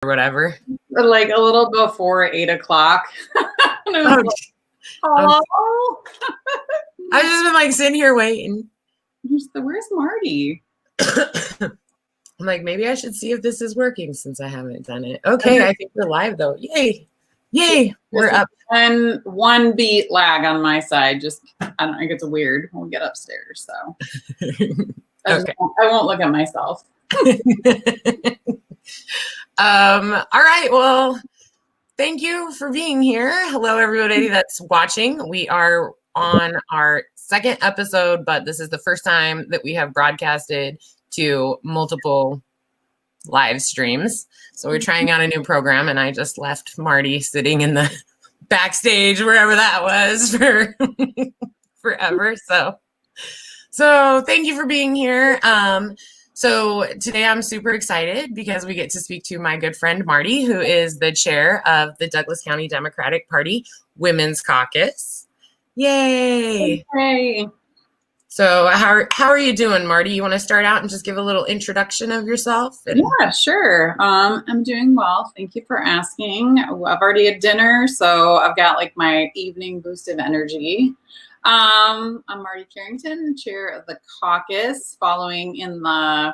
or whatever. Like a little before 8 o'clock. Oh, hello? I've just been like sitting here waiting. Where's Marty? I'm like, maybe I should see if this is working since I haven't done it. Okay, I think we're live though. Yay. Yay. We're up. And one beat lag on my side. Just, I don't think it's weird when we get upstairs. So Okay. I won't look at myself. All right. Well, thank you for being here. Hello, everybody that's watching. We are on our second episode, but this is the first time that we have broadcasted to multiple live streams. So we're trying out a new program, and I just left Marty sitting in the backstage, wherever that was, for forever. So thank you for being here. So today I'm super excited because we get to speak to my good friend Marty, who is the chair of the Douglas County Democratic Party Women's Caucus. Yay! Hey. So how are you doing, Marty? You want to start out and just give a little introduction of yourself? Yeah, sure. I'm doing well. Thank you for asking. I've already had dinner, so I've got like my evening boost of energy. I'm Marti Carrington, chair of the caucus, following in the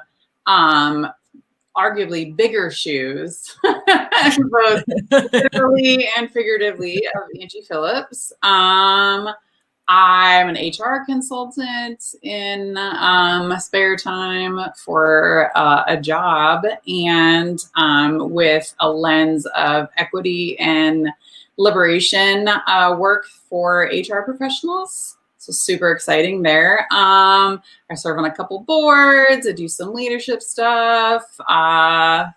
arguably bigger shoes, both literally and figuratively, of Angie Phillips. I'm an HR consultant in spare time for a job, and with a lens of equity and liberation work for HR professionals. So super exciting there. I serve on a couple boards. I do some leadership stuff.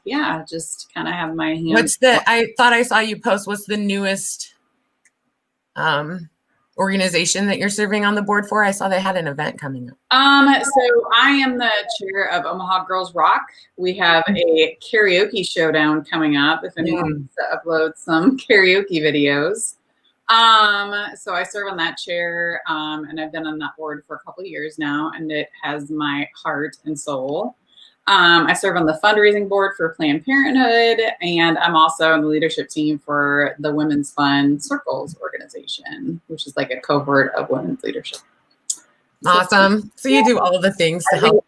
Yeah, just kind of have my hands. I thought I saw you post. What's the newest organization that you're serving on the board for? I saw they had an event coming up. So I am the chair of Omaha Girls Rock. We have a karaoke showdown coming up if anyone wants to upload some karaoke videos. So I serve on that chair, and I've been on that board for a couple of years now, and it has my heart and soul. I serve on the fundraising board for Planned Parenthood, and I'm also on the leadership team for the Women's Fund Circles organization, which is like a cohort of women's leadership. Awesome. So you do all the things to help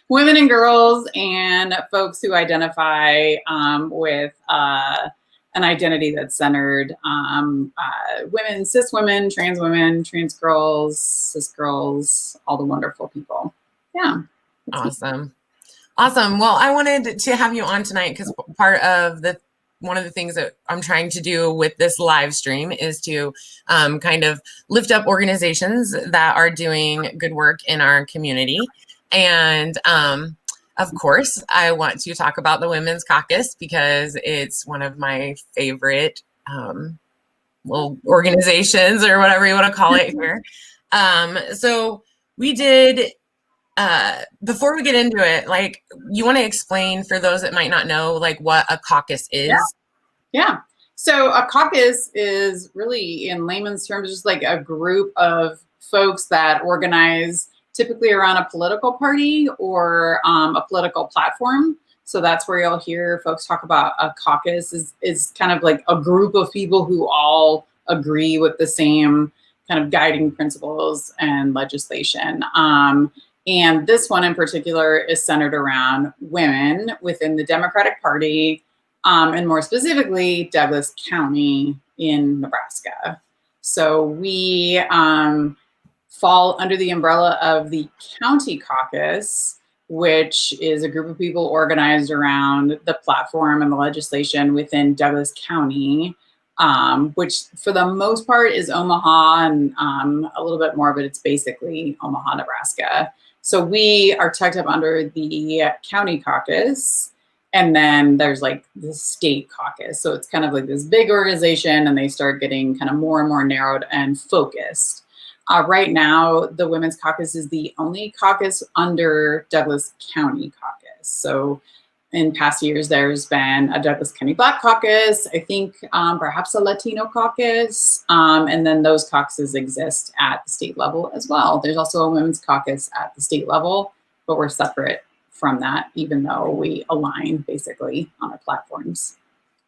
women and girls and folks who identify with an identity that's centered women, cis women, trans girls, cis girls, all the wonderful people. Yeah. Awesome. Well, I wanted to have you on tonight because one of the things that I'm trying to do with this live stream is to kind of lift up organizations that are doing good work in our community. And of course, I want to talk about the Women's Caucus because it's one of my favorite little organizations, or whatever you want to call it here. So we did... before we get into it, like, you want to explain for those that might not know, like, what a caucus is? Yeah. So a caucus is really, in layman's terms, just like a group of folks that organize typically around a political party or a political platform. So that's where you'll hear folks talk about a caucus is kind of like a group of people who all agree with the same kind of guiding principles and legislation. And this one in particular is centered around women within the Democratic Party, and more specifically, Douglas County in Nebraska. So we fall under the umbrella of the County Caucus, which is a group of people organized around the platform and the legislation within Douglas County, which for the most part is Omaha, and a little bit more, but it's basically Omaha, Nebraska. So we are tucked up under the County Caucus, and then there's like the State Caucus. So it's kind of like this big organization, and they start getting kind of more and more narrowed and focused. Right now, the Women's Caucus is the only caucus under Douglas County Caucus. So in past years, there's been a Douglas County Black Caucus, I think perhaps a Latino caucus, and then those caucuses exist at the state level as well. There's also a Women's Caucus at the state level, but we're separate from that, even though we align basically on our platforms.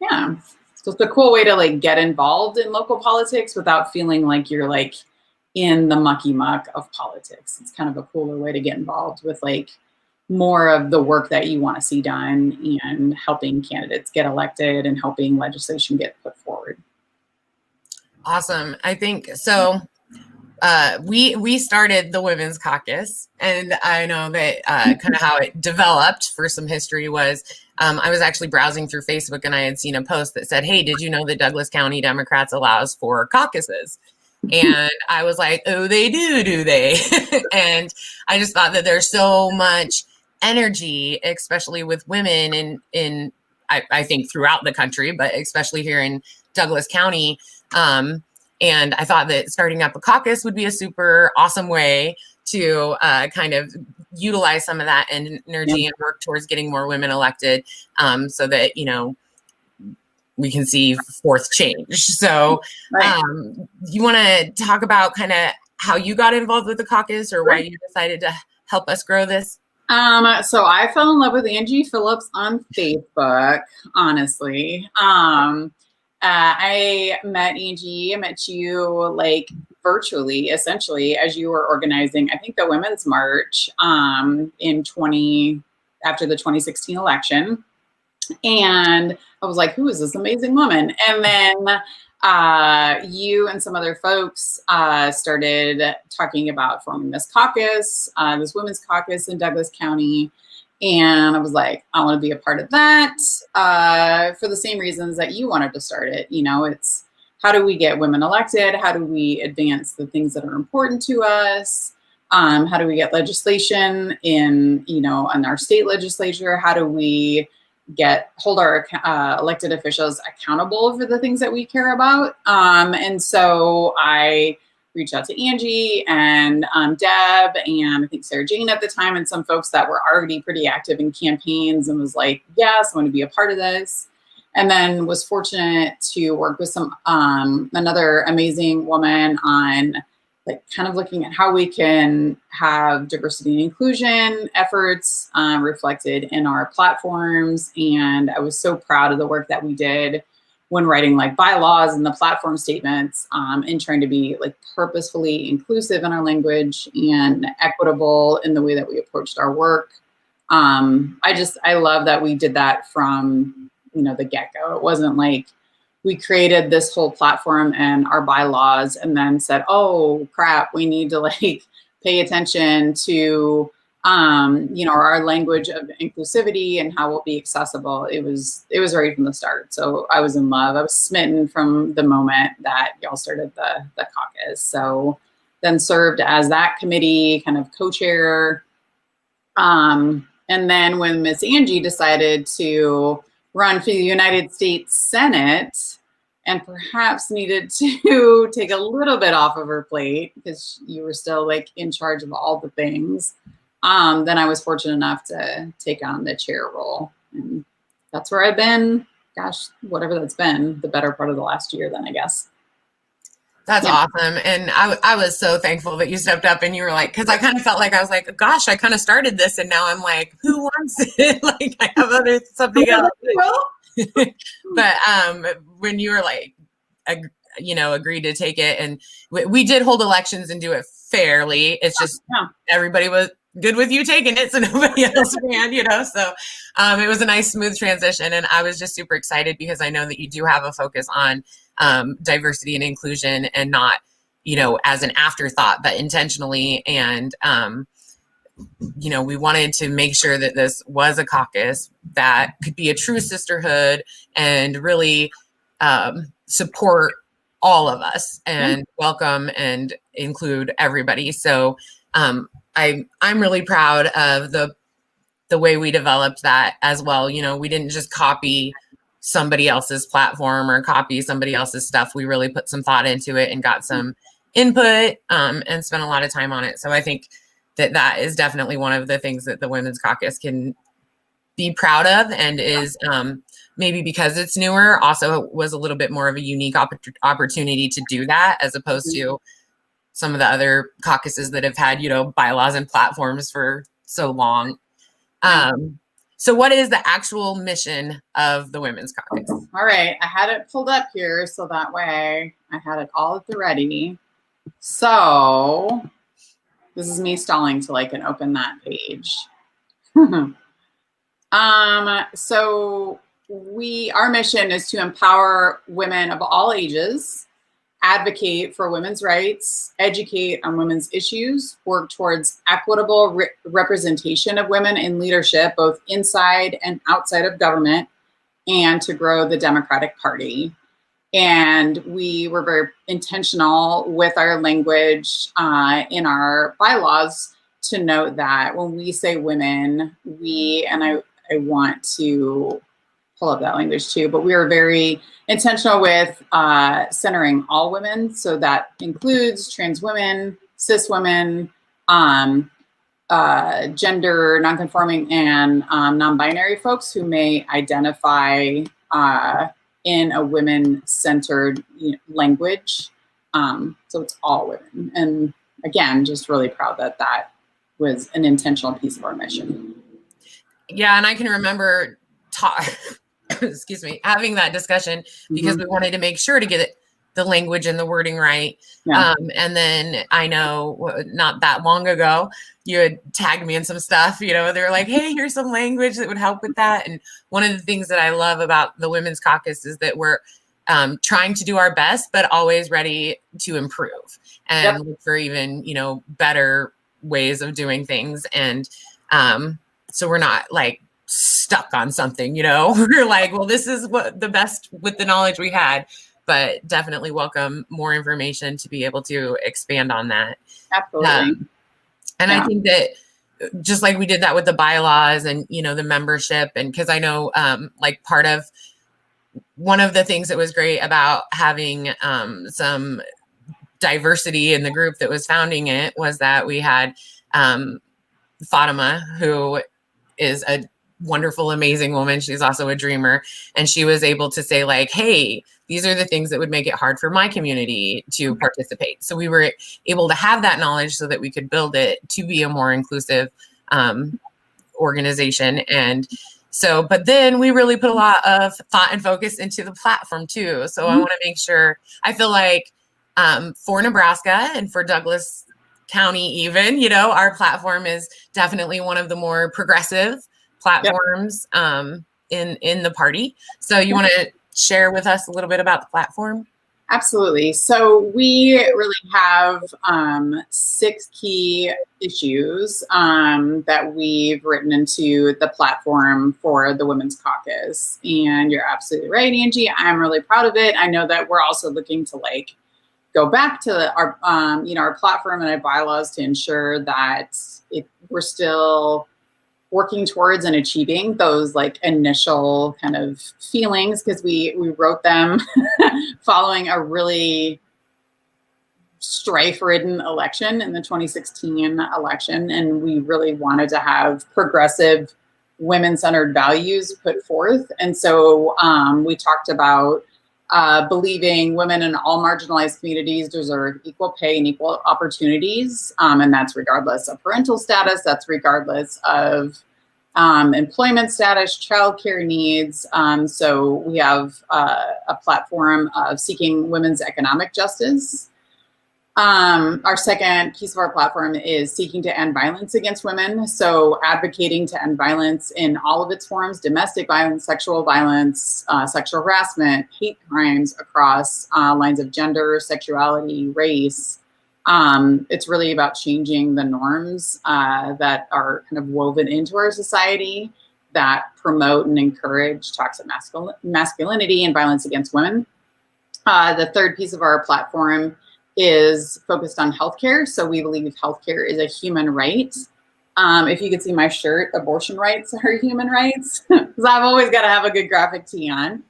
Yeah. So it's a cool way to like get involved in local politics without feeling like you're like in the mucky muck of politics. It's kind of a cooler way to get involved with like more of the work that you want to see done and helping candidates get elected and helping legislation get put forward. Awesome. I think so. We started the Women's Caucus, and I know that kind of how it developed for some history was I was actually browsing through Facebook and I had seen a post that said, "Hey, did you know that Douglas County Democrats allows for caucuses?" And I was like, "Oh, they do they?" And I just thought that there's so much energy, especially with women in I think throughout the country, but especially here in Douglas County. And I thought that starting up a caucus would be a super awesome way to kind of utilize some of that energy and work towards getting more women elected, so that, you know, we can see fourth change. So you want to talk about kind of how you got involved with the caucus or why you decided to help us grow this? So I fell in love with Angie Phillips on Facebook, honestly. I met Angie, I met you like virtually, essentially, as you were organizing, I think, the Women's March after the 2016 election. And I was like, who is this amazing woman? And then you and some other folks started talking about forming this caucus, this women's caucus in Douglas County. And I was like, I want to be a part of that for the same reasons that you wanted to start it. You know, it's how do we get women elected? How do we advance the things that are important to us? How do we get legislation in our state legislature? How do we hold our elected officials accountable for the things that we care about? And so I reached out to Angie and Deb and I think Sarah Jane at the time and some folks that were already pretty active in campaigns and was like, yes, I want to be a part of this. And then was fortunate to work with another amazing woman on like kind of looking at how we can have diversity and inclusion efforts reflected in our platforms. And I was so proud of the work that we did when writing like bylaws and the platform statements, and trying to be like purposefully inclusive in our language and equitable in the way that we approached our work. I love that we did that from, the get-go. It wasn't like we created this whole platform and our bylaws and then said, oh crap, we need to like pay attention to our language of inclusivity and how it will be accessible. It was right from the start. So I was in love. I was smitten from the moment that y'all started the caucus. So then served as that committee kind of co-chair. And then when Miss Angie decided to run for the United States Senate and perhaps needed to take a little bit off of her plate because you were still like in charge of all the things, then I was fortunate enough to take on the chair role. And that's where I've been, gosh, whatever that's been, the better part of the last year then, I guess. That's awesome. And I was so thankful that you stepped up and you were like, because I kind of felt like I was like, gosh, I kind of started this and now I'm like, who wants it? Like I have something else. But when you were like, agreed to take it, and we did hold elections and do it fairly. It's just everybody was good with you taking it, so nobody else ran, So it was a nice, smooth transition, and I was just super excited because I know that you do have a focus on diversity and inclusion, and not, as an afterthought, but intentionally. And we wanted to make sure that this was a caucus that could be a true sisterhood and really support all of us and welcome and include everybody. So I'm really proud of the way we developed that as well. We didn't just copy somebody else's platform or copy somebody else's stuff. We really put some thought into it and got some input and spent a lot of time on it. So I think that is definitely one of the things that the Women's Caucus can be proud of, and is maybe because it's newer, also was a little bit more of a unique opportunity to do that, as opposed to some of the other caucuses that have had, bylaws and platforms for so long. So what is the actual mission of the Women's Caucus? All right, I had it pulled up here so that way I had it all at the ready. So this is me stalling till I can open that page. So our mission is to empower women of all ages, advocate for women's rights, educate on women's issues, work towards equitable representation of women in leadership, both inside and outside of government, and to grow the Democratic Party. And we were very intentional with our language in our bylaws to note that when we say women, I want to pull up that language too, but we are very intentional with centering all women. So that includes trans women, cis women, gender nonconforming and non-binary folks who may identify in a women-centered language. So it's all women. And again, just really proud that that was an intentional piece of our mission. Yeah, and I can remember excuse me, having that discussion because we wanted to make sure to get the language and the wording right. Yeah. And then I know not that long ago, you had tagged me in some stuff, they were like, hey, here's some language that would help with that. And one of the things that I love about the Women's Caucus is that we're trying to do our best, but always ready to improve and look for even, better ways of doing things. And so we're not like stuck on something, we're like, well, this is what the best with the knowledge we had, but definitely welcome more information to be able to expand on that. Absolutely. And I think that just like we did that with the bylaws and, the membership, and because I know like part of one of the things that was great about having some diversity in the group that was founding it was that we had Fatima, who is a wonderful, amazing woman. She's also a dreamer. And she was able to say like, hey, these are the things that would make it hard for my community to participate. So we were able to have that knowledge so that we could build it to be a more inclusive organization. And so, but then we really put a lot of thought and focus into the platform too. So I want to make sure, I feel like for Nebraska and for Douglas County even, our platform is definitely one of the more progressive platforms in the party. So you want to share with us a little bit about the platform? Absolutely. So we really have 6 key issues that we've written into the platform for the Women's Caucus. And you're absolutely right, Angie. I'm really proud of it. I know that we're also looking to go back to our our platform and our bylaws to ensure that we're still working towards and achieving those initial kind of feelings, because we wrote them following a really strife-ridden election in the 2016 election, and we really wanted to have progressive women-centered values put forth. And so we talked about believing women in all marginalized communities deserve equal pay and equal opportunities. And that's regardless of parental status, that's regardless of employment status, childcare needs. So we have a platform of seeking women's economic justice. Our second piece of our platform is seeking to end violence against women. So advocating to end violence in all of its forms: domestic violence, sexual harassment, hate crimes across lines of gender, sexuality, race. It's really about changing the norms that are kind of woven into our society that promote and encourage toxic masculinity and violence against women. The third piece of our platform is focused on healthcare. So we believe healthcare is a human right. If you could see my shirt, abortion rights are human rights, because I've always got to have a good graphic tee on.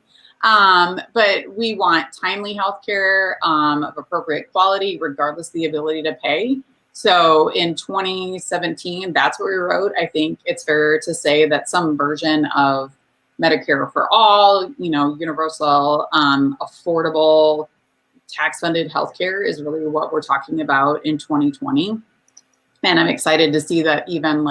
But we want timely healthcare of appropriate quality, regardless of the ability to pay. So in 2017, that's what we wrote. I think it's fair to say that some version of Medicare for all, universal, affordable, tax-funded healthcare is really what we're talking about in 2020. And I'm excited to see that even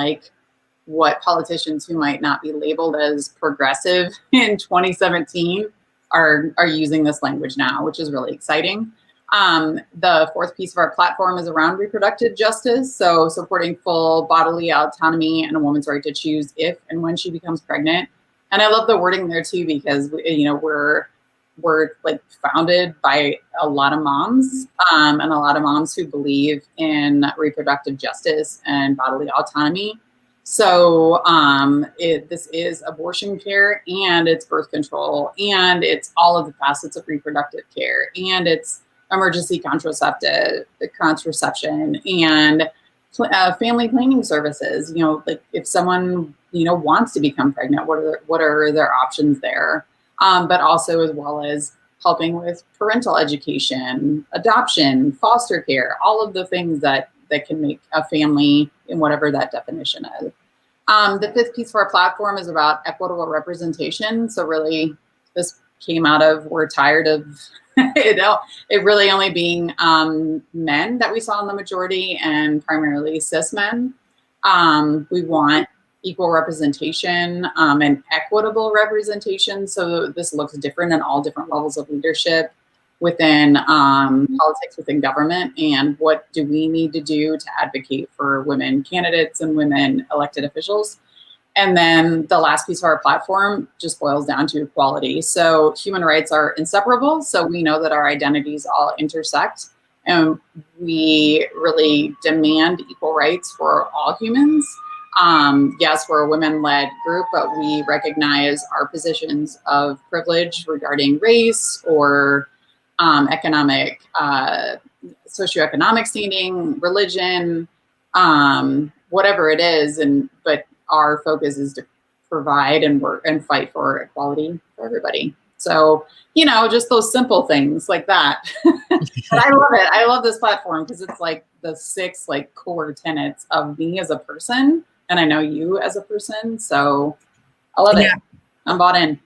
what politicians who might not be labeled as progressive in 2017 are using this language now, which is really exciting. The fourth piece of our platform is around reproductive justice. So supporting full bodily autonomy and a woman's right to choose if and when she becomes pregnant. And I love the wording there too, because we're like founded by a lot of moms and a lot of moms who believe in reproductive justice and bodily autonomy. So this is abortion care, and it's birth control, and it's all of the facets of reproductive care, and it's emergency contraception and family planning services. Like if someone wants to become pregnant, what are their options there? But also as well as helping with parental education, adoption, foster care, all of the things that can make a family in whatever that definition is. The fifth piece of our platform is about equitable representation. So really this came out of, we're tired of it really only being men that we saw in the majority, and primarily cis men. We want equal representation and equitable representation. So this looks different in all different levels of leadership within politics, within government, and what do we need to do to advocate for women candidates and women elected officials. And then the last piece of our platform just boils down to equality. So human rights are inseparable. So we know that our identities all intersect, and we really demand equal rights for all humans. Yes, we're a women-led group, but we recognize our positions of privilege regarding race or economic, socioeconomic standing, religion, whatever it is, but our focus is to provide and work and fight for equality for everybody. So, just those simple things like that. But I love it. I love this platform because it's like the 6 core tenets of me as a person, and I know you as a person. So I love it. I'm bought in.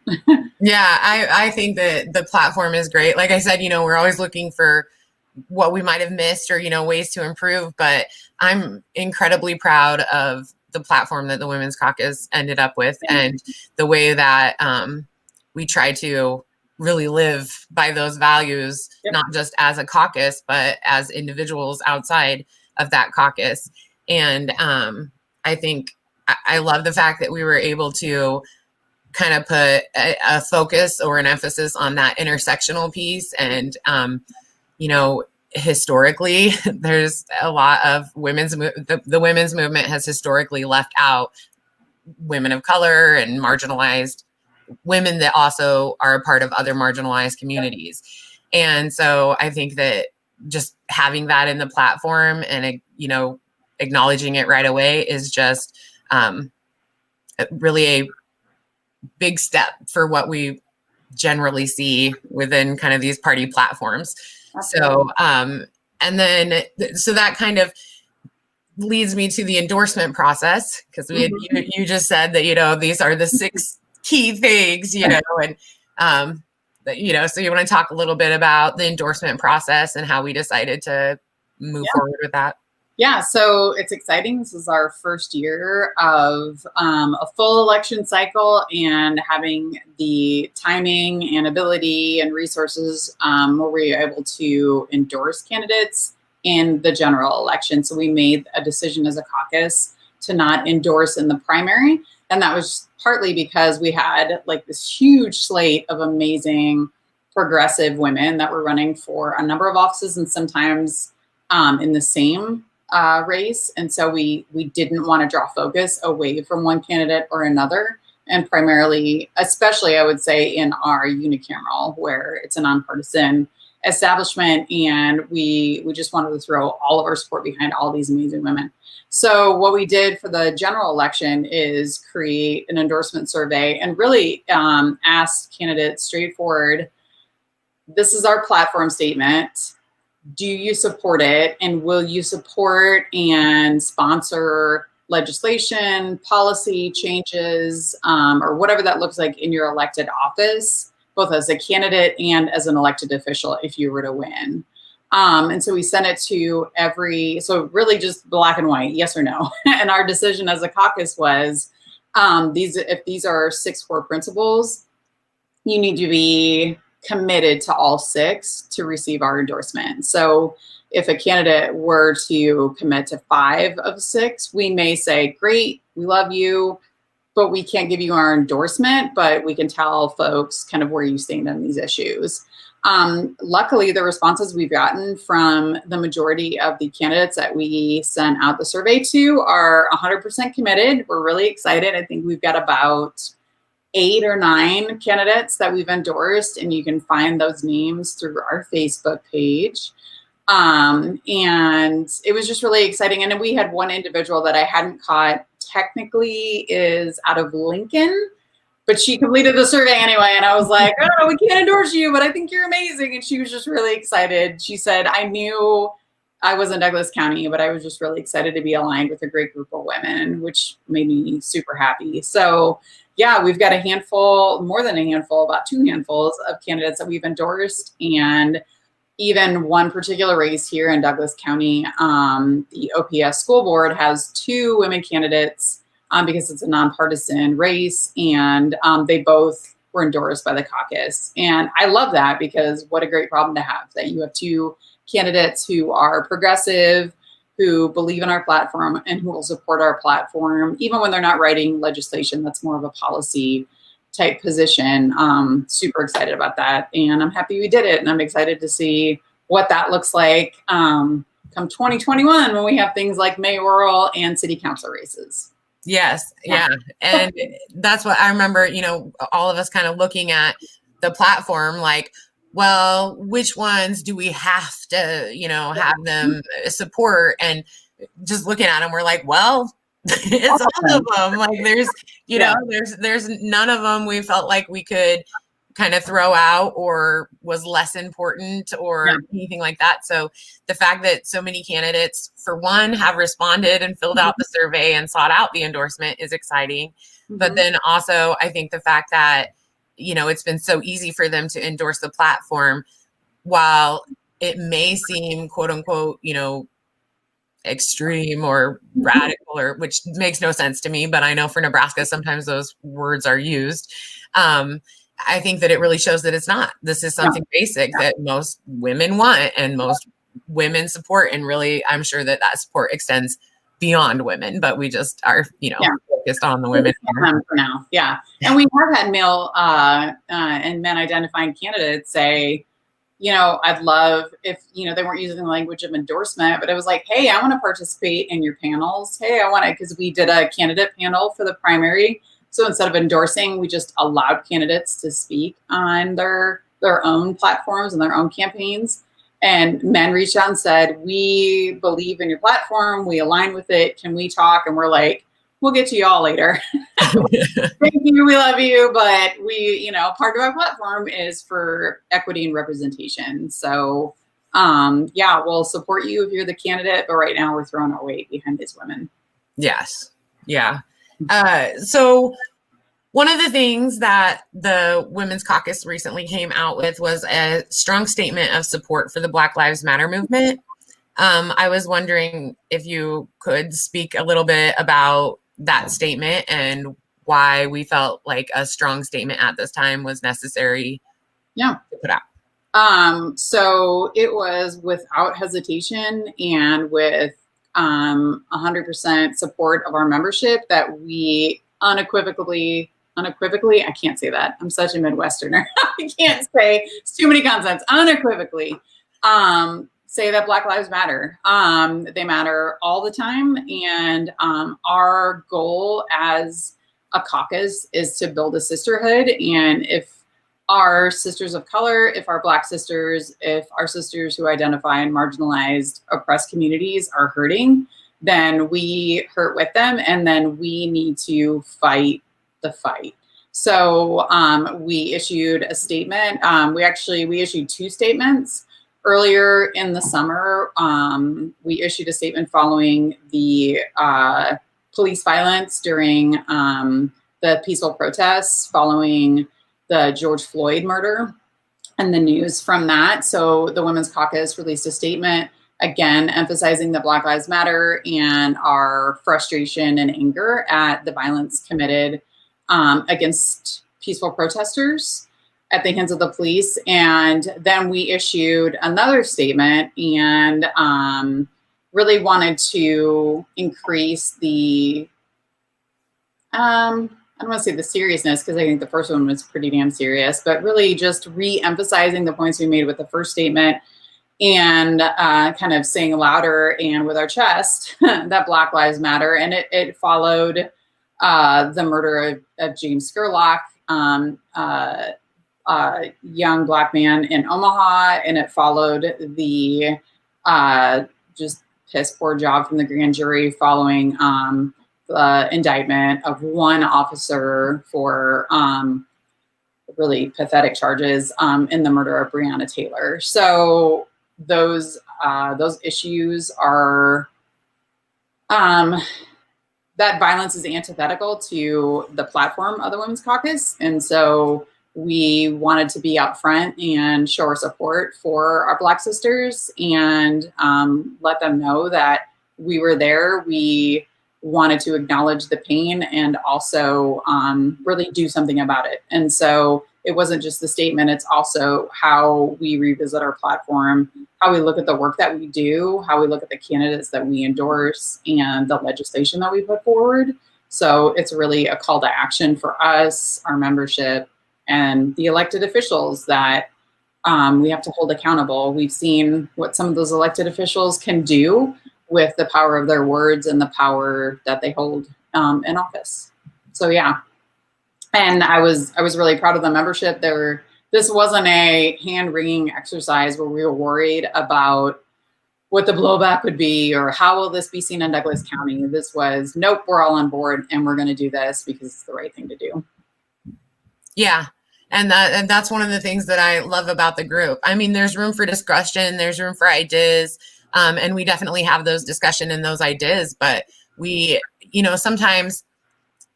Yeah, I think that the platform is great. Like I said, we're always looking for what we might have missed or, ways to improve. But I'm incredibly proud of the platform that the Women's Caucus ended up with, and the way that we try to really live by those values, not just as a caucus, but as individuals outside of that caucus. And I think I love the fact that we were able to kind of put a focus or an emphasis on that intersectional piece. And, historically, there's a lot of the women's movement has historically left out women of color and marginalized women that also are a part of other marginalized communities. And so I think that just having that in the platform and, acknowledging it right away is just really a big step for what we generally see within kind of these party platforms. So, and then, so that kind of leads me to the endorsement process, because you just said that, these are the 6 key things, and, so you want to talk a little bit about the endorsement process and how we decided to move forward with that? Yeah, so it's exciting. This is our first year of a full election cycle, and having the timing and ability and resources where we are able to endorse candidates in the general election. So we made a decision as a caucus to not endorse in the primary. And that was partly because we had this huge slate of amazing progressive women that were running for a number of offices, and sometimes in the same race. And so we didn't want to draw focus away from one candidate or another. And primarily, especially I would say in our unicameral, where it's a nonpartisan establishment, and we just wanted to throw all of our support behind all these amazing women. So what we did for the general election is create an endorsement survey and really ask candidates straightforward, this is our platform statement. Do you support it? And will you support and sponsor legislation, policy changes, or whatever that looks like in your elected office, both as a candidate and as an elected official if you were to win? And so we sent it to so really just black and white, yes or no. And our decision as a caucus was, if these are 6 core principles, you need to be committed to all 6 to receive our endorsement. So if a candidate were to commit to 5 of 6, we may say, great, we love you, but we can't give you our endorsement, but we can tell folks kind of where you stand on these issues. Luckily, the responses we've gotten from the majority of the candidates that we sent out the survey to are 100% committed. We're really excited. I think we've got about 8 or 9 candidates that we've endorsed, and you can find those names through our Facebook page. And it was just really exciting. And then we had one individual that I hadn't caught, technically is out of Lincoln, but she completed the survey anyway. And I was like, oh, we can't endorse you, but I think you're amazing. And she was just really excited. She said, I knew I was in Douglas County, but I was just really excited to be aligned with a great group of women, which made me super happy. So yeah, we've got a handful, more than a handful, about 2 handfuls of candidates that we've endorsed. And even one particular race here in Douglas County, the OPS school board has 2 women candidates because it's a nonpartisan race, and they both were endorsed by the caucus. And I love that, because what a great problem to have, that you have 2 candidates who are progressive, who believe in our platform, and who will support our platform, even when they're not writing legislation that's more of a policy type position. Super excited about that. And I'm happy we did it. And I'm excited to see what that looks like come 2021, when we have things like mayoral and city council races. Yes. Yeah. And that's what I remember, all of us kind of looking at the platform, like, well, which ones do we have to, have them support? And just looking at them, we're like, well, it's all of them. Like there's none of them we felt like we could kind of throw out or was less important or anything like that. So the fact that so many candidates, for one, have responded and filled out the survey and sought out the endorsement is exciting. But then also, I think the fact that, it's been so easy for them to endorse the platform, while it may seem, quote unquote, extreme or radical, or which makes no sense to me, but I know for Nebraska, sometimes those words are used. I think that it really shows that it's not. This is something basic that most women want and most women support. And really, I'm sure that support extends beyond women, but we just are, focused on the women for now. Yeah. And we have had male and men identifying candidates say, I'd love if, they weren't using the language of endorsement, but it was like, hey, I want to participate in your panels. Hey, I want to, because we did a candidate panel for the primary. So instead of endorsing, we just allowed candidates to speak on their own platforms and their own campaigns. And men reached out and said, we believe in your platform. We align with it. Can we talk? And we're like, we'll get to y'all later. Thank you. We love you. But we, part of our platform is for equity and representation. So, we'll support you if you're the candidate. But right now we're throwing our weight behind these women. Yes. Yeah. So one of the things that the Women's Caucus recently came out with was a strong statement of support for the Black Lives Matter movement. I was wondering if you could speak a little bit about that statement and why we felt like a strong statement at this time was necessary to put out. So it was without hesitation and with 100% support of our membership that we unequivocally, I can't say that. I'm such a Midwesterner. I can't say, it's too many consonants. Unequivocally say that Black Lives Matter. They matter all the time. And our goal as a caucus is to build a sisterhood. And if our sisters of color, if our Black sisters, if our sisters who identify in marginalized, oppressed communities are hurting, then we hurt with them, and then we need to fight the fight. So we issued a statement. We issued 2 statements. Earlier in the summer, we issued a statement following the police violence during the peaceful protests following the George Floyd murder. and the news from that. So the Women's Caucus released a statement, again, emphasizing that Black Lives Matter and our frustration and anger at the violence committed against peaceful protesters at the hands of the police. And then we issued another statement and really wanted to increase the, I don't want to say the seriousness, because I think the first one was pretty damn serious, but really just re-emphasizing the points we made with the first statement and kind of saying louder and with our chest that Black Lives Matter. And it followed the murder of James Scurlock, young Black man in Omaha, and it followed the just piss poor job from the grand jury following the indictment of one officer for really pathetic charges in the murder of Breonna Taylor. So those issues are that violence is antithetical to the platform of the Women's Caucus, and so we wanted to be out front and show our support for our Black sisters and let them know that we were there. We wanted to acknowledge the pain and also really do something about it. And so it wasn't just the statement, it's also how we revisit our platform, how we look at the work that we do, how we look at the candidates that we endorse and the legislation that we put forward. So it's really a call to action for us, our membership, and the elected officials that we have to hold accountable. We've seen what some of those elected officials can do with the power of their words and the power that they hold in office. So yeah, and I was really proud of the membership. This wasn't a hand-wringing exercise where we were worried about what the blowback would be or how will this be seen in Douglas County. This was, nope, we're all on board and we're going to do this because it's the right thing to do. Yeah. And that's one of the things that I love about the group. I mean, there's room for discussion, there's room for ideas, and we definitely have those discussion and those ideas, but we, sometimes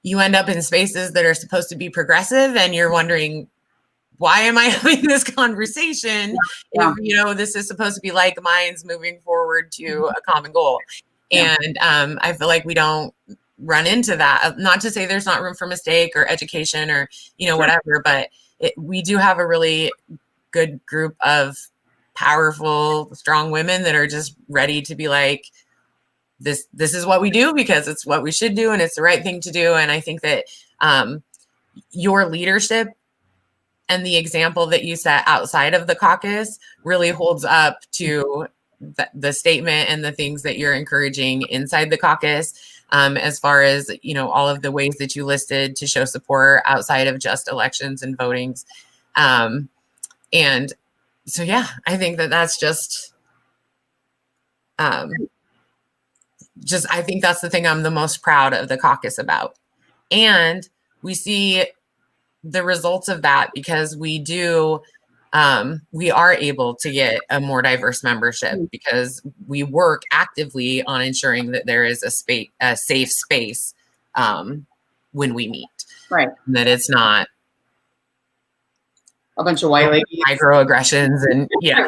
you end up in spaces that are supposed to be progressive and you're wondering, why am I having this conversation if, this is supposed to be like minds moving forward to a common goal? Yeah. And I feel like we don't run into that. Not to say there's not room for mistake or education or, whatever, but we do have a really good group of powerful, strong women that are just ready to be like, this is what we do because it's what we should do and it's the right thing to do. And I think that your leadership and the example that you set outside of the caucus really holds up to the statement and the things that you're encouraging inside the caucus, as far as, all of the ways that you listed to show support outside of just elections and votings. And so, yeah, I think that's I think that's the thing I'm the most proud of the caucus about. And we see the results of that because we are able to get a more diverse membership because we work actively on ensuring that there is a safe space when we meet. Right. And that it's not a bunch of white ladies, microaggressions, and yeah.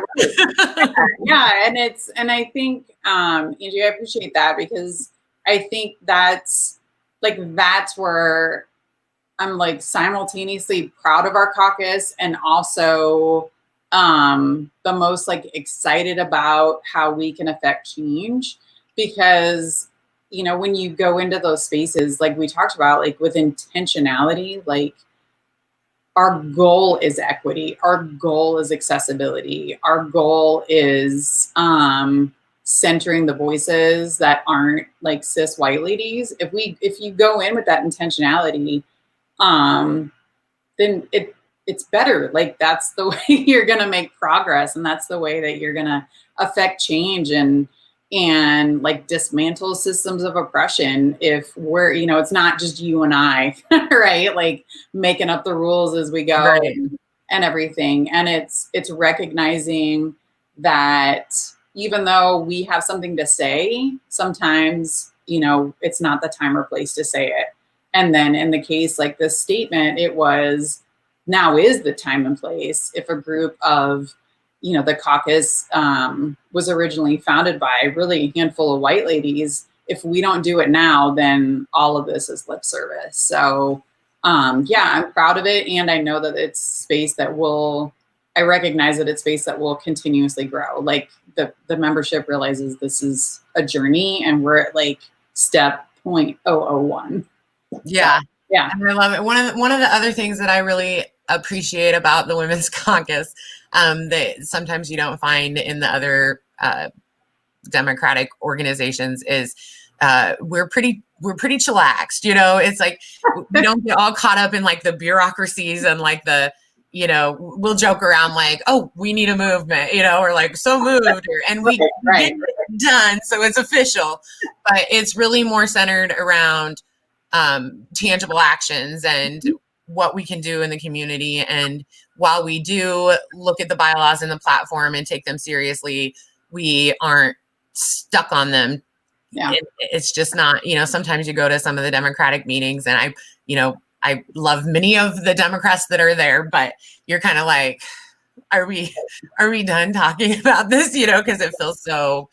Yeah, and I think Angie, I appreciate that because I think that's where I'm like simultaneously proud of our caucus and also the most excited about how we can affect change because when you go into those spaces like we talked about with intentionality, our goal is equity, our goal is accessibility, our goal is centering the voices that aren't cis white ladies. If you go in with that intentionality, then it's better. That's the way you're going to make progress. And that's the way that you're going to affect change and dismantle systems of oppression. If we're, it's not just you and I, right? Making up the rules as we go right. and everything. And it's recognizing that even though we have something to say, sometimes, it's not the time or place to say it. And then in the case like this statement, it was now is the time and place. If a group of, the caucus was originally founded by really a handful of white ladies, if we don't do it now, then all of this is lip service. So I'm proud of it. And I know that it's space that I recognize that it's space that will continuously grow. Like the membership realizes this is a journey and we're at like step 0.001. Yeah. So, yeah. And I love it. One of the other things that I really appreciate about the Women's Caucus that sometimes you don't find in the other Democratic organizations is we're pretty chillaxed. It's like we don't get all caught up in like the bureaucracies and like the, we'll joke around like, oh, we need a movement, or like so moved, and we get it done, so it's official. But it's really more centered around tangible actions and what we can do in the community. And while we do look at the bylaws and the platform and take them seriously, we aren't stuck on them. Yeah. It's just not, sometimes you go to some of the Democratic meetings and I love many of the Democrats that are there, but you're kind of like, are we done talking about this? Because it feels so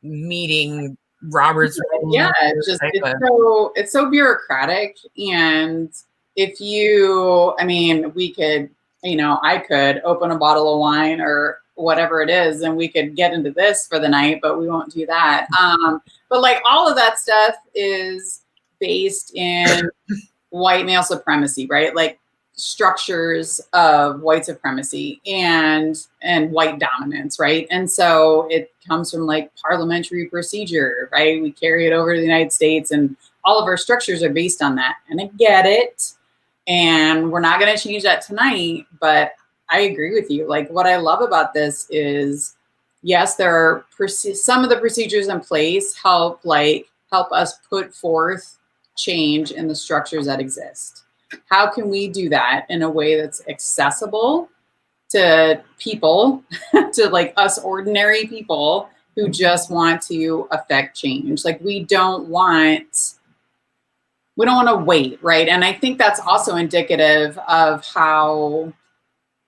meeting Robert's. Yeah, it's so bureaucratic. And if we could, I could open a bottle of wine or whatever it is, and we could get into this for the night, but we won't do that. But like all of that stuff is based in white male supremacy, right? Like structures of white supremacy and white dominance, right? And so it comes from like parliamentary procedure, right? We carry it over to the United States, and all of our structures are based on that. And I get it. And we're not going to change that tonight, but I agree with you. Like what I love about this is, yes, there are some of the procedures in place help us put forth change in the structures that exist. How can we do that in a way that's accessible to people, to like us ordinary people who just want to affect change? Like we don't want to wait, right? And I think that's also indicative of how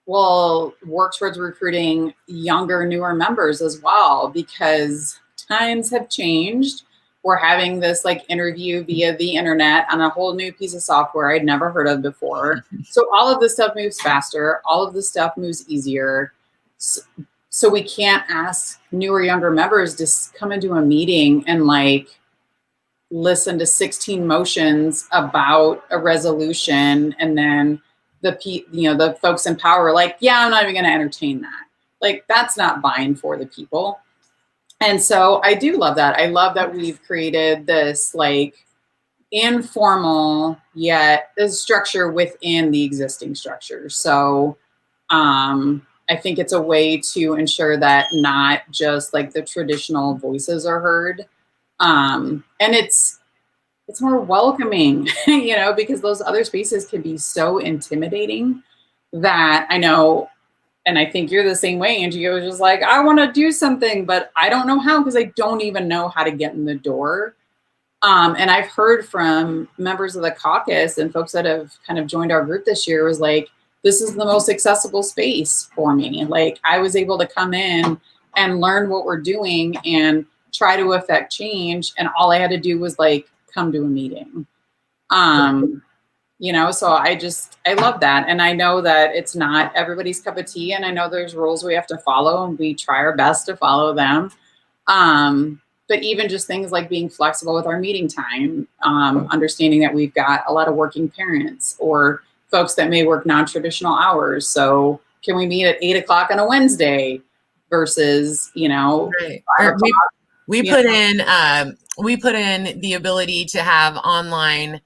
we'll work towards recruiting younger, newer members as well, because times have changed. We're having this like interview via the internet on a whole new piece of software I'd never heard of before. So all of this stuff moves faster. All of this stuff moves easier. So we can't ask newer, younger members to come into a meeting and like listen to 16 motions about a resolution, and then the folks in power are like, yeah, I'm not even going to entertain that. Like that's not buying for the people. And so I do love that. I love that we've created this like informal yet this structure within the existing structure. So I think it's a way to ensure that not just like the traditional voices are heard. And it's more welcoming, because those other spaces can be so intimidating that I know, and I think you're the same way, Angie. It was just like, I want to do something, but I don't know how, because I don't even know how to get in the door. And I've heard from members of the caucus and folks that have kind of joined our group this year was like, this is the most accessible space for me. Like I was able to come in and learn what we're doing and try to affect change. And all I had to do was like, come to a meeting. So I love that. And I know that it's not everybody's cup of tea. And I know there's rules we have to follow, and we try our best to follow them. But even just things like being flexible with our meeting time, understanding that we've got a lot of working parents or folks that may work non-traditional hours. So can we meet at 8:00 on a Wednesday versus, right. We put in the ability to have online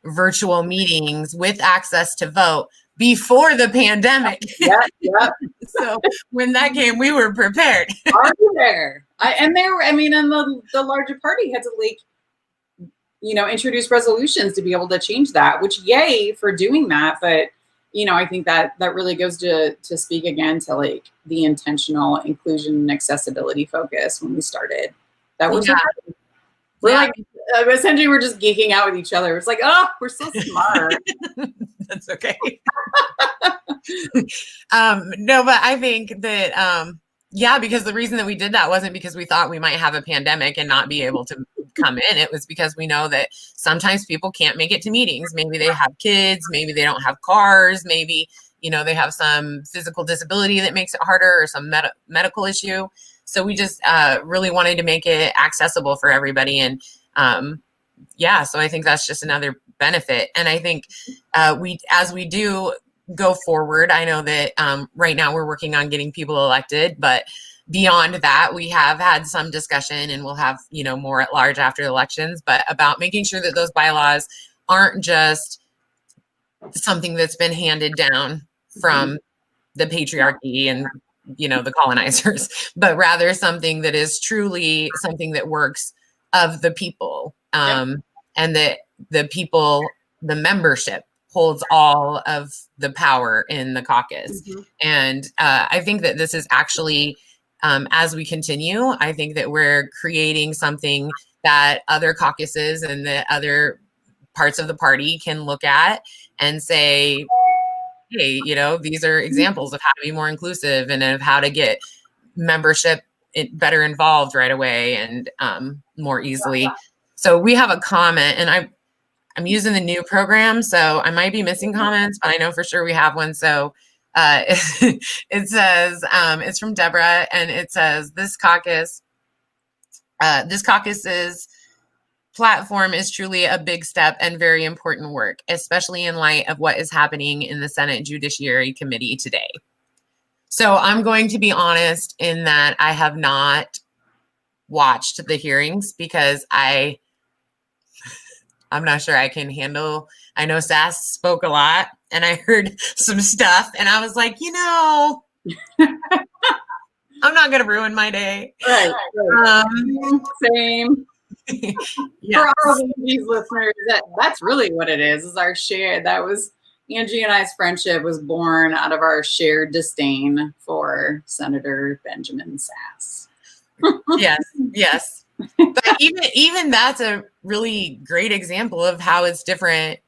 virtual meetings with access to vote before the pandemic. Yeah. So when that came, we were prepared. Are you there? And the larger party had to introduce resolutions to be able to change that, which yay for doing that. But, I think that really goes to speak again to like the intentional inclusion and accessibility focus when we started. That was essentially we're just geeking out with each other. It's like, oh, we're so smart. That's okay. No, but I think that, yeah, because the reason that we did that wasn't because we thought we might have a pandemic and not be able to come in. It was because we know that sometimes people can't make it to meetings. Maybe they have kids, maybe they don't have cars, maybe, they have some physical disability that makes it harder, or some medical issue. So we just really wanted to make it accessible for everybody. And yeah, so I think that's just another benefit. And I think as we do go forward, I know that right now we're working on getting people elected, but beyond that, we have had some discussion, and we'll have, more at large after the elections, but about making sure that those bylaws aren't just something that's been handed down from the patriarchy and, the colonizers, but rather something that is truly something that works of the people, and that the people, the membership holds all of the power in the caucus. And I think that this is actually, as we continue, I think that we're creating something that other caucuses and the other parts of the party can look at and say, hey, these are examples of how to be more inclusive and of how to get membership better involved right away and more easily. So we have a comment, and I'm using the new program, so I might be missing comments, but I know for sure we have one. So it says, it's from Deborah, and it says, this caucus's platform is truly a big step and very important work, especially in light of what is happening in the Senate Judiciary Committee today. So I'm going to be honest in that I have not watched the hearings because I'm not sure I can handle. I know Sass spoke a lot, and I heard some stuff, and I was like, I'm not going to ruin my day. Right. Same. Yeah. For all of these listeners, that's really what it is our share. That was Angie and I's friendship was born out of our shared disdain for Senator Benjamin Sass. Yes. But even that's a really great example of how it's different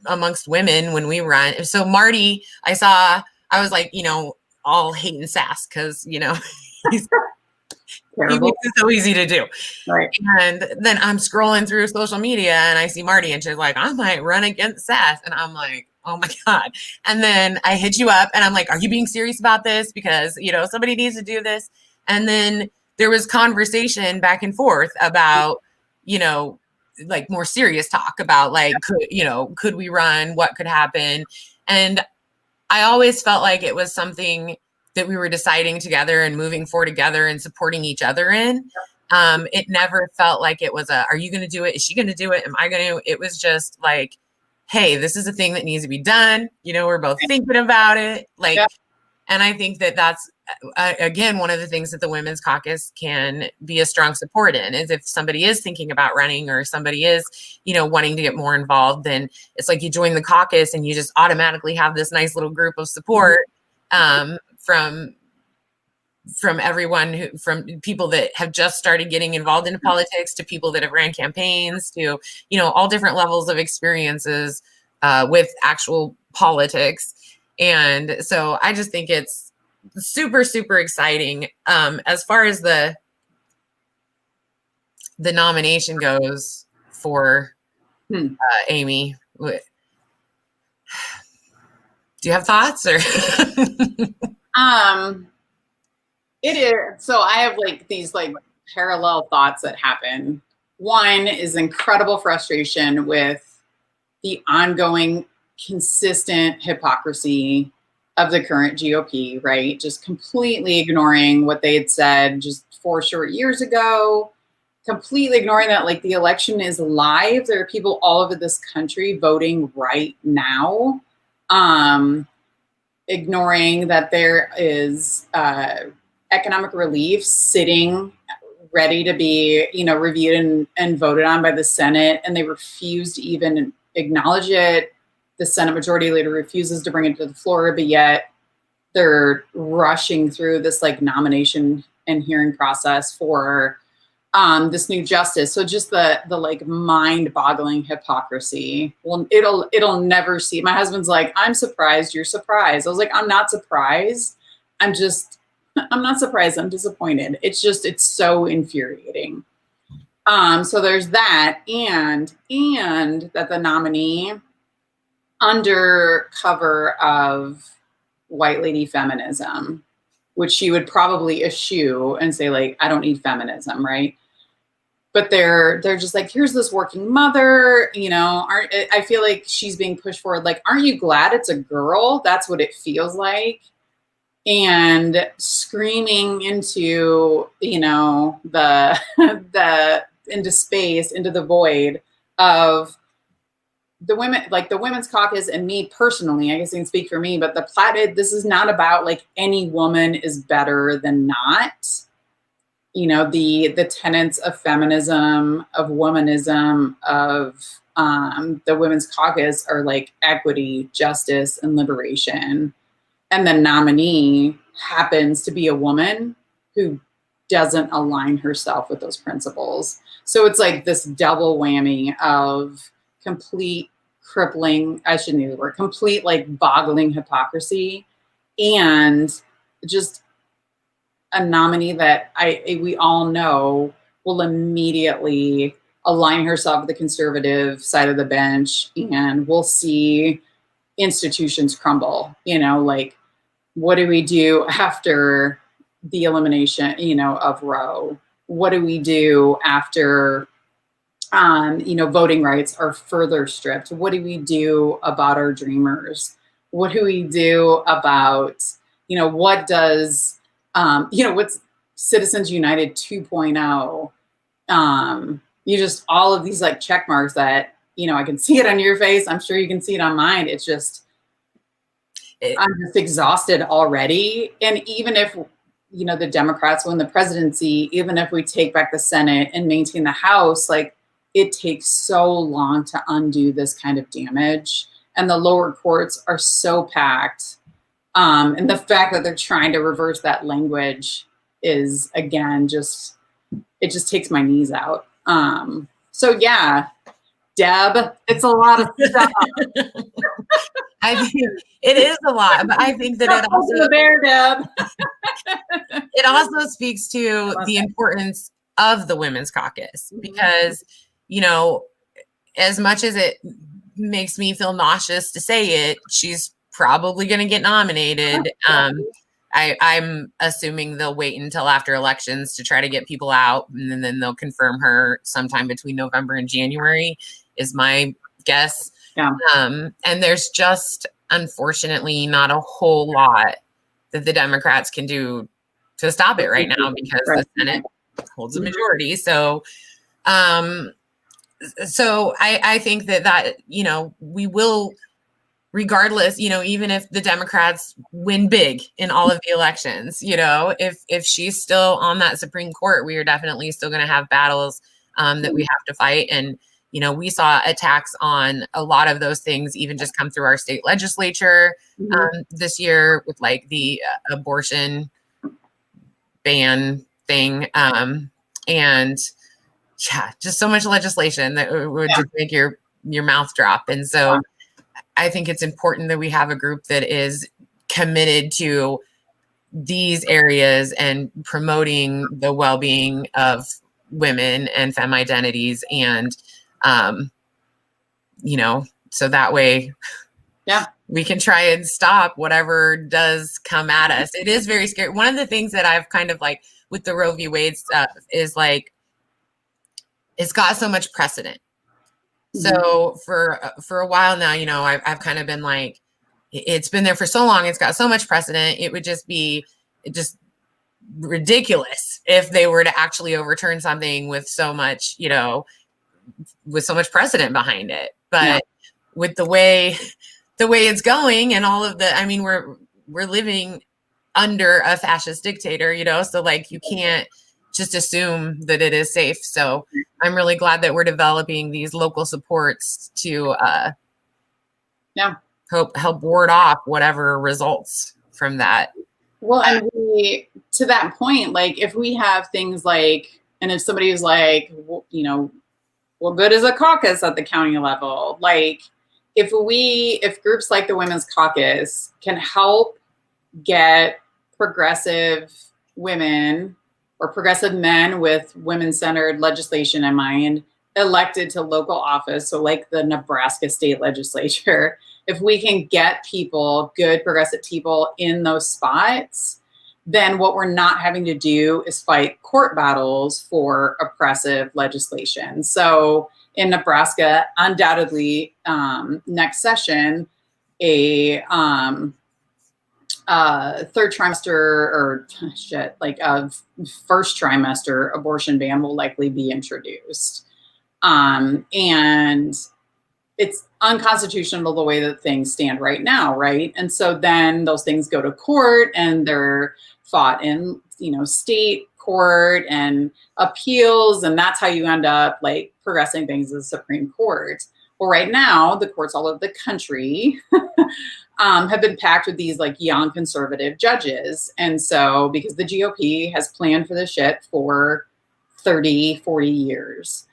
amongst women when we run. So Marty, I was like, all hating Sass because, he's he makes it so easy to do. Right. And then I'm scrolling through social media and I see Marty, and she's like, I might run against Sass. And I'm like, oh my God. And then I hit you up and I'm like, are you being serious about this? Because, somebody needs to do this. And then there was conversation back and forth about, like more serious talk about like, could we run? What could happen? And I always felt like it was something that we were deciding together and moving forward together and supporting each other in. It never felt like it was are you going to do it? Is she going to do it? Am I going to? It was just like, hey, this is a thing that needs to be done. We're both thinking about it. Like, and I think that that's, again, one of the things that the Women's Caucus can be a strong support in is if somebody is thinking about running or somebody is, wanting to get more involved, then it's like you join the caucus and you just automatically have this nice little group of support from everyone from people that have just started getting involved into politics to people that have ran campaigns to, all different levels of experiences with actual politics. And so I just think it's super, super exciting. As far as the nomination goes for Amy, do you have thoughts or? It is. So I have like these like parallel thoughts that happen. One is incredible frustration with the ongoing consistent hypocrisy of the current GOP, right? Just completely ignoring what they had said just 4 short years ago, completely ignoring that like the election is live. There are people all over this country voting right now, ignoring that there is economic relief sitting ready to be, reviewed and voted on by the Senate, and they refuse to even acknowledge it. The Senate Majority Leader refuses to bring it to the floor, but yet they're rushing through this like nomination and hearing process for this new justice. So just the like mind-boggling hypocrisy. Well, it'll never see. My husband's like, I'm surprised you're surprised. I was like, I'm not surprised. I'm not surprised. I'm disappointed. It's so infuriating. So there's that, and that the nominee, under cover of white lady feminism, which she would probably eschew and say, like, I don't need feminism, right? But they're just like, here's this working mother, I feel like she's being pushed forward. Like, aren't you glad it's a girl? That's what it feels like. And screaming into, into space, into the void of the women, like the Women's Caucus, and me personally, I guess I can speak for me, but this is not about like any woman is better than not. The tenets of feminism, of womanism, of the Women's Caucus are like equity, justice, and liberation. And the nominee happens to be a woman who doesn't align herself with those principles. So it's like this double whammy of complete crippling, I shouldn't use the word, complete like boggling hypocrisy, and just a nominee that we all know will immediately align herself with the conservative side of the bench, and we'll see institutions crumble. Like, what do we do after the elimination, of Roe? What do we do after, voting rights are further stripped? What do we do about our dreamers? What do we do about, what does, what's Citizens United 2.0? Just all of these like check marks that, I can see it on your face. I'm sure you can see it on mine. It's just, I'm just exhausted already. And even if, the Democrats win the presidency, even if we take back the Senate and maintain the House, like, it takes so long to undo this kind of damage. And the lower courts are so packed. And the fact that they're trying to reverse that language is, again, it just takes my knees out. So yeah, Deb, it's a lot of stuff. I think it is a lot, but I think that it also there, Deb. It also speaks to the importance of the Women's Caucus, because, as much as it makes me feel nauseous to say it, she's probably going to get nominated. I'm assuming they'll wait until after elections to try to get people out, and then they'll confirm her sometime between November and January is my guess. Yeah. And there's just, unfortunately, not a whole lot that the Democrats can do to stop it right now, because the Senate holds a majority. So, I think that, we will, regardless, even if the Democrats win big in all of the elections, if she's still on that Supreme Court, we are definitely still going to have battles that we have to fight. And, we saw attacks on a lot of those things even just come through our state legislature this year with like the abortion ban thing. And yeah, just so much legislation that would just make your mouth drop. And so I think it's important that we have a group that is committed to these areas and promoting the well-being of women and femme identities, and so that way we can try and stop whatever does come at us. It is very scary. One of the things that I've kind of like with the Roe v. Wade stuff is like, it's got so much precedent. So for a while now, I've kind of been like, it's been there for so long. It's got so much precedent. It would just be ridiculous if they were to actually overturn something with so much, with so much precedent behind it. But with the way it's going and all of we're living under a fascist dictator, so like you can't just assume that it is safe. So I'm really glad that we're developing these local supports to help ward off whatever results from that. Well, and to that point, like if we have things like And if somebody is like, well, you know, well, good as a caucus at the county level, like if groups like the Women's Caucus can help get progressive women or progressive men with women-centered legislation in mind elected to local office, so like the Nebraska state legislature, if we can get people, good progressive people in those spots, then what we're not having to do is fight court battles for oppressive legislation. So in Nebraska, undoubtedly, next session, a third trimester or first trimester abortion ban will likely be introduced. And it's unconstitutional the way that things stand right now, right? And so then those things go to court and they're fought in, state court and appeals, and that's how you end up like progressing things in the Supreme Court. Well, right now, the courts all over the country have been packed with these like young conservative judges. And so because the GOP has planned for this shit for 30, 40 years.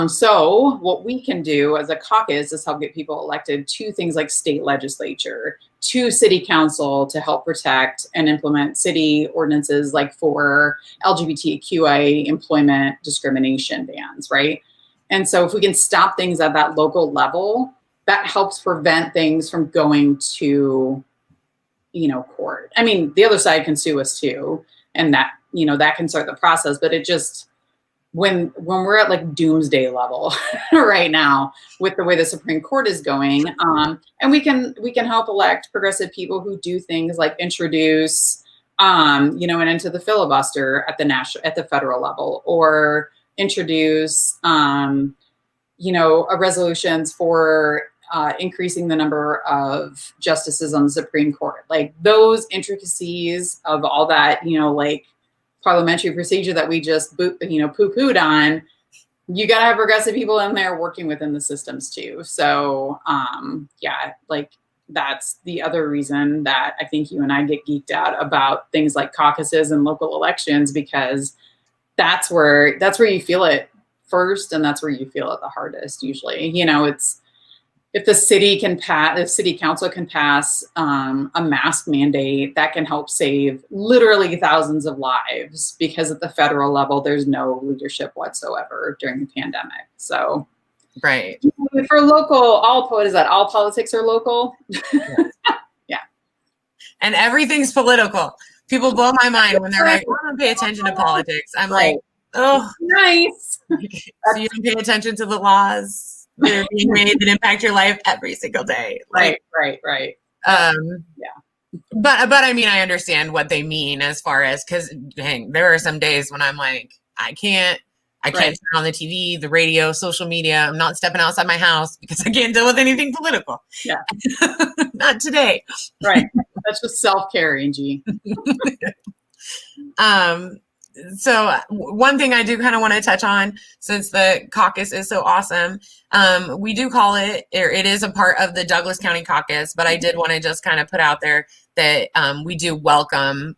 So what we can do as a caucus is help get people elected to things like state legislature, to city council to help protect and implement city ordinances like for LGBTQIA employment discrimination bans, right? And so if we can stop things at that local level, that helps prevent things from going to, court. I mean, the other side can sue us too, and that, that can start the process, but it just, when we're at like doomsday level right now with the way the Supreme Court is going, and we can help elect progressive people who do things like introduce, an end to the filibuster at the federal level, or introduce, resolutions for increasing the number of justices on the Supreme Court. Like those intricacies of all that, like parliamentary procedure that we just poo-pooed on, you got to have progressive people in there working within the systems too. So like that's the other reason that I think you and I get geeked out about things like caucuses and local elections, because that's where you feel it first, and that's where you feel it the hardest usually. It's if city council can pass a mask mandate, that can help save literally thousands of lives, because at the federal level, there's no leadership whatsoever during the pandemic. So, right. For local, what is that? All politics are local. Yeah. And everything's political. People blow my mind when they're like, "I don't pay attention to politics." I'm like, oh, nice. So you don't pay attention to the laws that are being made that impact your life every single day. Right. Yeah. But I mean, I understand what they mean as far as, because dang, there are some days when I'm like, I can't turn on the TV, the radio, social media. I'm not stepping outside my house because I can't deal with anything political. Yeah. Not today. Right. That's just self-care, Angie. So one thing I do kind of want to touch on, since the caucus is so awesome, we do call it, or it is a part of the Douglas County Caucus, but I did want to just kind of put out there that we do welcome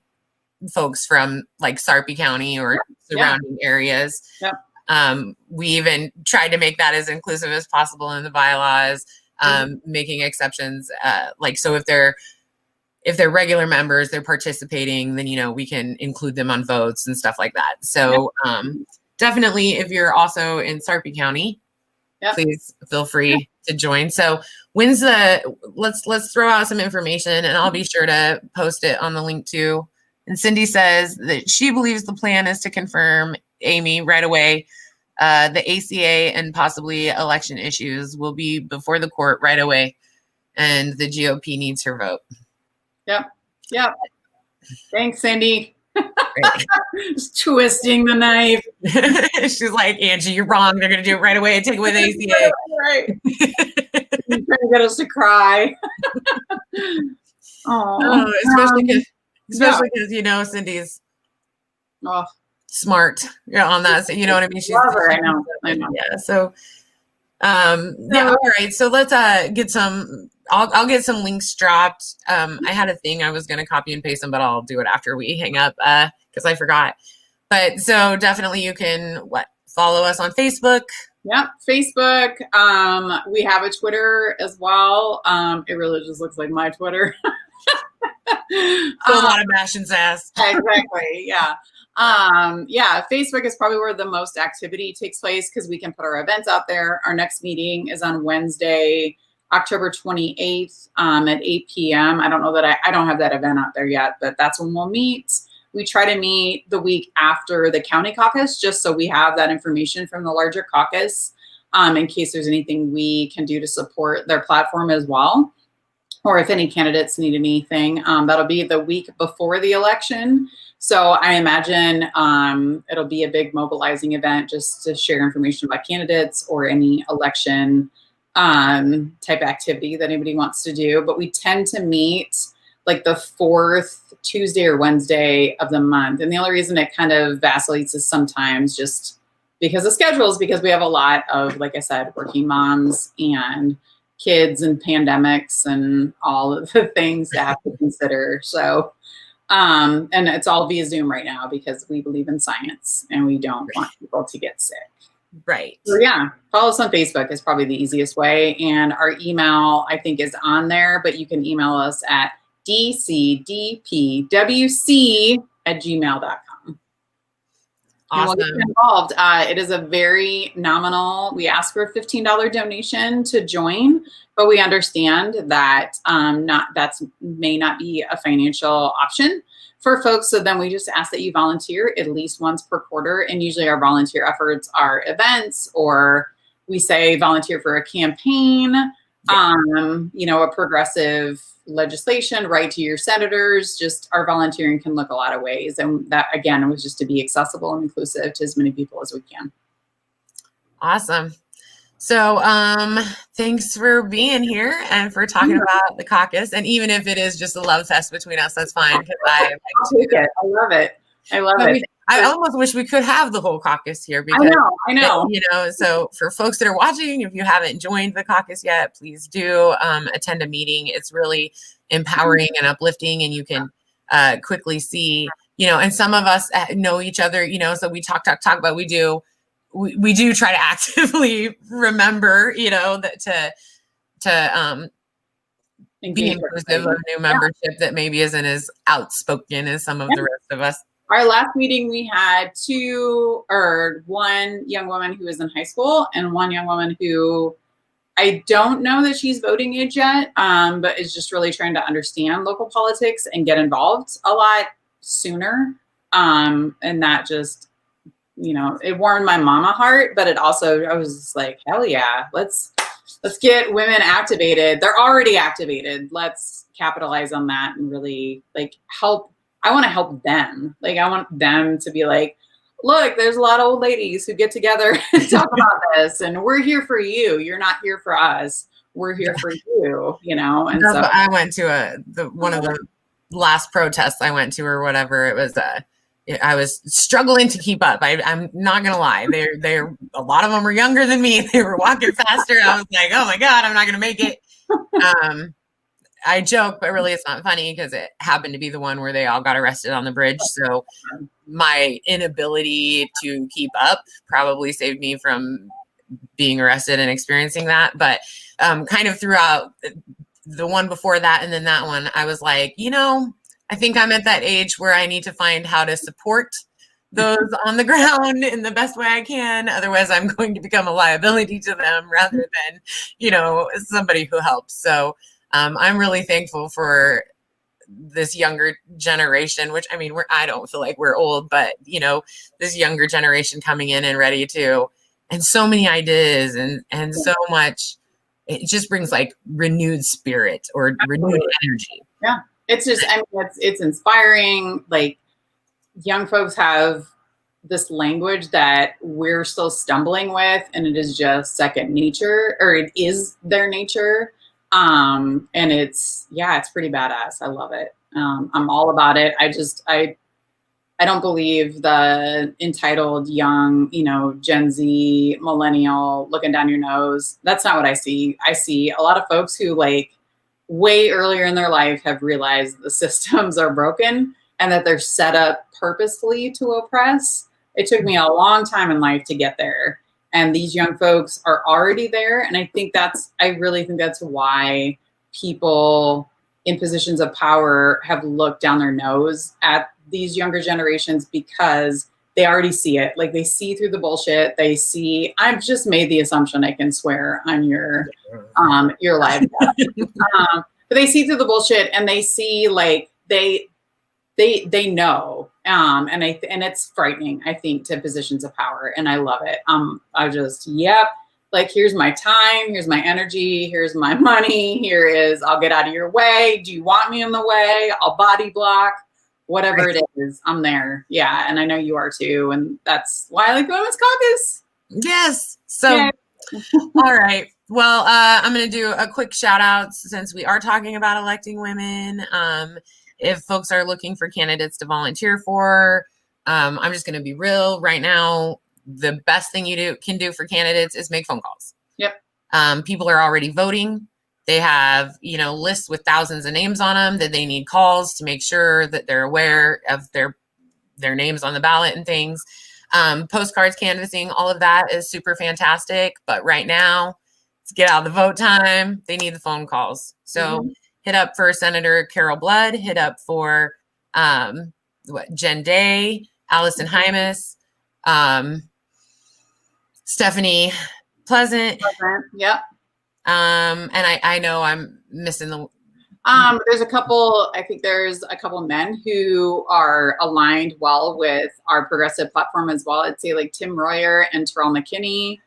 folks from like Sarpy County or surrounding areas. Yep. We even tried to make that as inclusive as possible in the bylaws, making exceptions. So if they're regular members, they're participating, then, we can include them on votes and stuff like that. So definitely, if you're also in Sarpy County, please feel free to join. So let's throw out some information, and I'll be sure to post it on the link too. And Cindy says that she believes the plan is to confirm Amy right away. The ACA and possibly election issues will be before the court right away, and the GOP needs her vote. Yep. Thanks, Cindy. Just twisting the knife. She's like, Angie, you're wrong. They're going to do it right away and take away the ACA. Right. You're trying to get us to cry. Especially because, Cindy's smart on that. So, you know what I mean? She's love her. I know. Yeah. So, all right. So let's get some. I'll get some links dropped. I had a thing I was going to copy and paste them, but I'll do it after we hang up because I forgot. But so definitely you can follow us on Facebook. Yep, Facebook. We have a Twitter as well. It really just looks like my Twitter. So a lot of bashing sass. Exactly. Yeah. Yeah. Facebook is probably where the most activity takes place because we can put our events out there. Our next meeting is on Wednesday, October 28th at 8 p.m. I don't know that I don't have that event out there yet, but that's when we'll meet. We try to meet the week after the county caucus, just so we have that information from the larger caucus in case there's anything we can do to support their platform as well. Or if any candidates need anything, that'll be the week before the election. So I imagine it'll be a big mobilizing event just to share information about candidates or any election type activity that anybody wants to do. But we tend to meet like the fourth Tuesday or Wednesday of the month. And the only reason it kind of vacillates is sometimes just because of schedules, because we have a lot of, like I said, working moms and kids and pandemics and all of the things to have to consider. So, and it's all via Zoom right now because we believe in science and we don't want people to get sick. Right. So yeah, follow us on Facebook is probably the easiest way. And our email, I think, is on there, but you can email us at dcdpwc@gmail.com. Awesome. And we'll get involved. It is a very nominal. We ask for a $15 donation to join, but we understand that may not be a financial option for folks. So then we just ask that you volunteer at least once per quarter. And usually our volunteer efforts are events, or we say volunteer for a campaign, a progressive legislation, write to your senators. Just our volunteering can look a lot of ways. And that, again, was just to be accessible and inclusive to as many people as we can. Awesome. So thanks for being here and for talking about the caucus. And even if it is just a love fest between us, that's fine. I'll take it. I love it. I almost wish we could have the whole caucus here because I know. So for folks that are watching, if you haven't joined the caucus yet, please do attend a meeting. It's really empowering and uplifting, and you can quickly see, and some of us know each other, so we talk about, we do try to actively remember, that to be inclusive of new membership that maybe isn't as outspoken as some of the rest of us. Our last meeting, we had one young woman who is in high school and one young woman who I don't know that she's voting age yet, but is just really trying to understand local politics and get involved a lot sooner. And that just, it warmed my mama heart, but it also, I was just like, hell yeah, let's get women activated. They're already activated. Let's capitalize on that and really help. I want to help them. I want them to be like, look, there's a lot of old ladies who get together and talk about this, and we're here for you. You're not here for us. We're here for you, And so I went to one of the last protests I went to or whatever. It was I was struggling to keep up. I'm not gonna lie. They're a lot of them were younger than me. They were walking faster. I was like, oh my God, I'm not gonna make it. I joke, but really it's not funny because it happened to be the one where they all got arrested on the bridge. So my inability to keep up probably saved me from being arrested and experiencing that. But kind of throughout the one before that and then that one, I was like, I think I'm at that age where I need to find how to support those on the ground in the best way I can. Otherwise, I'm going to become a liability to them rather than, somebody who helps. So I'm really thankful for this younger generation, which I don't feel like we're old, but this younger generation coming in and ready to, and so many ideas and so much, it just brings renewed spirit or renewed energy. Yeah. It's just, it's inspiring. Young folks have this language that we're still stumbling with, and it is just second nature, or it is their nature. And it's pretty badass. I love it. I'm all about it. I don't believe the entitled young, Gen Z millennial looking down your nose. That's not what I see. I see a lot of folks who way earlier in their life have realized the systems are broken and that they're set up purposefully to oppress. It took me a long time in life to get there. And these young folks are already there. And I really think that's why people in positions of power have looked down their nose at these younger generations, because they already see it. Like, they see through the bullshit. They see, I've just made the assumption I can swear on your live. But they see through the bullshit, and they see, like, they know. And it's frightening, I think, to positions of power. And I love it. Like, here's my time, here's my energy, here's my money, I'll get out of your way. Do you want me in the way? I'll body block. Whatever it is, I'm there. Yeah. And I know you are too. And that's why I like the Women's Caucus. Yes. So, all right. Well, I'm going to do a quick shout out since we are talking about electing women. If folks are looking for candidates to volunteer for, I'm just going to be real right now. The best thing you can do for candidates is make phone calls. Yep. People are already voting. They have, lists with thousands of names on them that they need calls to make sure that they're aware of their names on the ballot and things. Postcards, canvassing, all of that is super fantastic. But right now, to get out of the vote time, they need the phone calls. So hit up for Senator Carol Blood, hit up for Jen Day, Allison Hymas, Stephanie Pleasant. Yep. And I know I'm missing the. There's a couple men who are aligned well with our progressive platform as well. I'd say like Tim Royer and Terrell McKinney.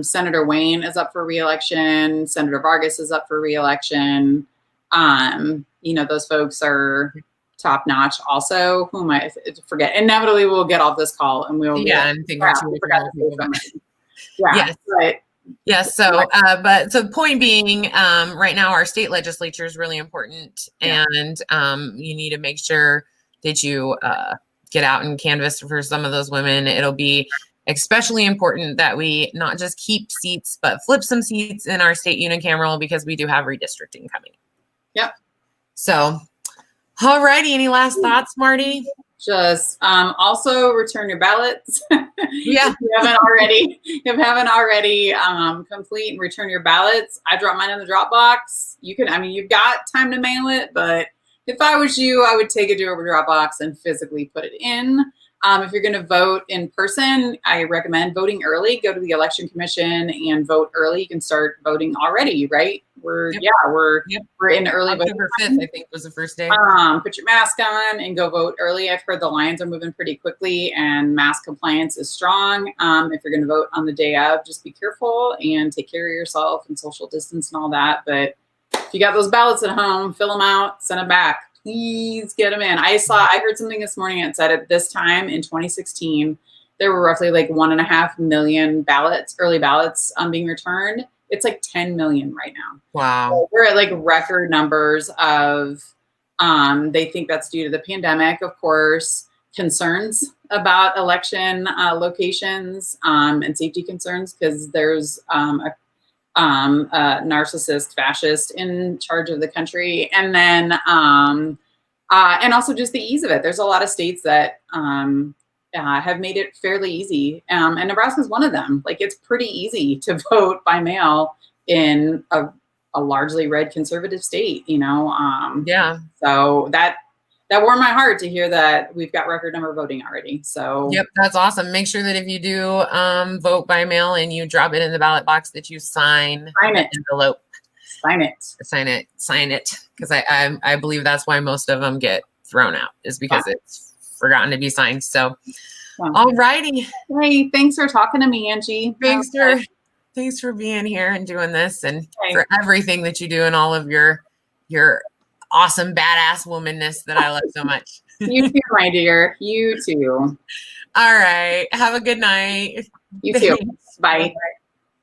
Senator Wayne is up for re-election. Senator Vargas is up for re-election. Those folks are top notch also. Whom I forget. Inevitably we'll get off this call and we'll Yes. But yes. So, so point being, right now our state legislature is really important, and you need to make sure that you get out and canvass for some of those women. It'll be especially important that we not just keep seats, but flip some seats in our state unicameral, because we do have redistricting coming. Yep. So, all righty. Any last thoughts, Marty? Just also return your ballots. Yeah. If you haven't already, complete and return your ballots. I drop mine in the drop box. You've got time to mail it, but if I was you, I would take it to a drop box and physically put it in. If you're going to vote in person, I recommend voting early. Go to the Election Commission and vote early. You can start voting already, right? We're in early. October 5th, I think, was the first day. Put your mask on and go vote early. I've heard the lines are moving pretty quickly and mask compliance is strong. If you're going to vote on the day of, just be careful and take care of yourself and social distance and all that. But if you got those ballots at home, fill them out, send them back. Please get them in. I heard something this morning that said at this time in 2016, there were roughly like 1.5 million early ballots being returned. It's like 10 million right now. Wow. So we're at like record numbers of, they think that's due to the pandemic, of course, concerns about election locations and safety concerns, because there's a narcissist fascist in charge of the country. And then, and also just the ease of it. There's a lot of states that have made it fairly easy. And Nebraska's one of them. Like, it's pretty easy to vote by mail in a largely red conservative state, Yeah. So that warmed my heart to hear that we've got record number voting already. So yep, that's awesome. Make sure that if you do vote by mail and you drop it in the ballot box, that you sign it. Envelope. Sign it. Because I believe that's why most of them get thrown out, is because it's forgotten to be signed. So, all righty. Hey, thanks for talking to me, Angie. Thanks for being here and doing this, and for everything that you do and all of your awesome badass womanness that I love so much. You too, my dear. You too. All right. Have a good night. You too. Bye.